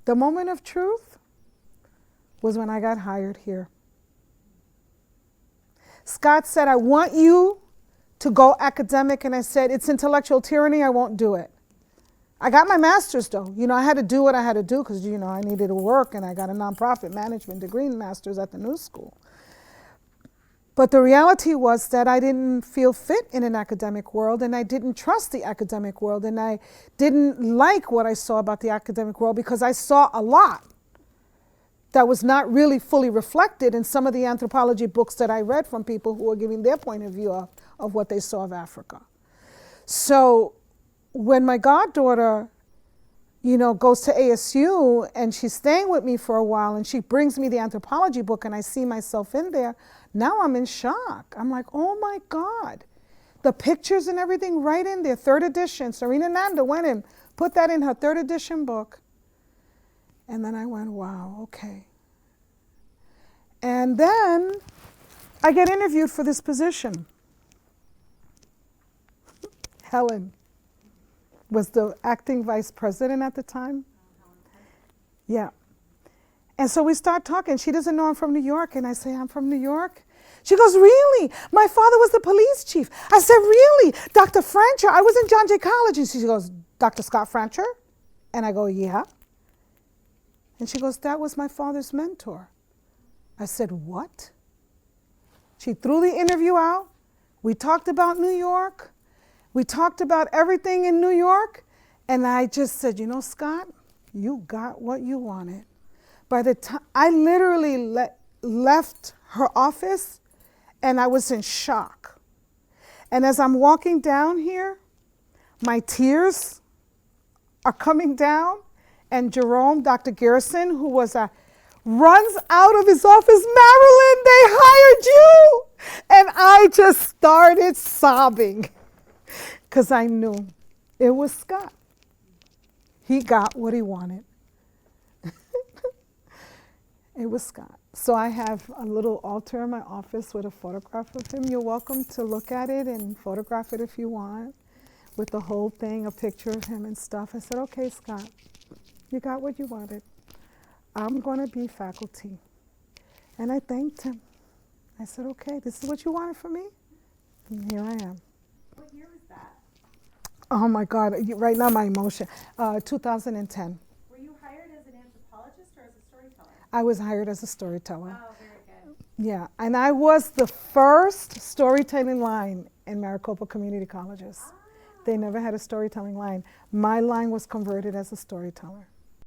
The moment of truth was when I got hired here. Scott said, I want you to go academic, and I said, it's intellectual tyranny, I won't do it. I got my master's though. You know, I had to do what I had to do because, you know, I needed to work, and I got a nonprofit management degree and master's at the New School. But the reality was that I didn't feel fit in an academic world, and I didn't trust the academic world, and I didn't like what I saw about the academic world because I saw a lot that was not really fully reflected in some of the anthropology books that I read from people who were giving their point of view of what they saw of Africa. So when my goddaughter, you know, goes to ASU and she's staying with me for a while and she brings me the anthropology book and I see myself in there, now I'm in shock. I'm like, oh my God. The pictures and everything right in there, 3rd edition. Serena Nanda went and put that in her 3rd edition book. And then I went, wow, okay. And then I get interviewed for this position. Helen was the acting vice president at the time. Yeah. And so we start talking. She doesn't know I'm from New York. And I say, I'm from New York? She goes, really? My father was the police chief. I said, really? Dr. Francher? I was in John Jay College. And she goes, Dr. Scott Francher? And I go, yeah. And she goes, that was my father's mentor. I said, what? She threw the interview out. We talked about New York. We talked about everything in New York. And I just said, you know, Scott, you got what you wanted. By the time I literally left her office, and I was in shock. And as I'm walking down here, my tears are coming down. And Jerome, Dr. Garrison, who was runs out of his office, Marilyn, they hired you. And I just started sobbing because I knew it was Scott. He got what he wanted. It was Scott. So I have a little altar in my office with a photograph of him. You're welcome to look at it and photograph it if you want, with the whole thing, a picture of him and stuff. I said, okay, Scott. You got what you wanted. I'm going to be faculty. And I thanked him. I said, okay, this is what you wanted from me? And here I am. What year was that? Oh my God, right now my emotion. 2010. Were you hired as an anthropologist or as a storyteller? I was hired as a storyteller. Oh, very good. Yeah, and I was the first storytelling line in Maricopa Community Colleges. They never had a storytelling line. My line was converted as a storyteller.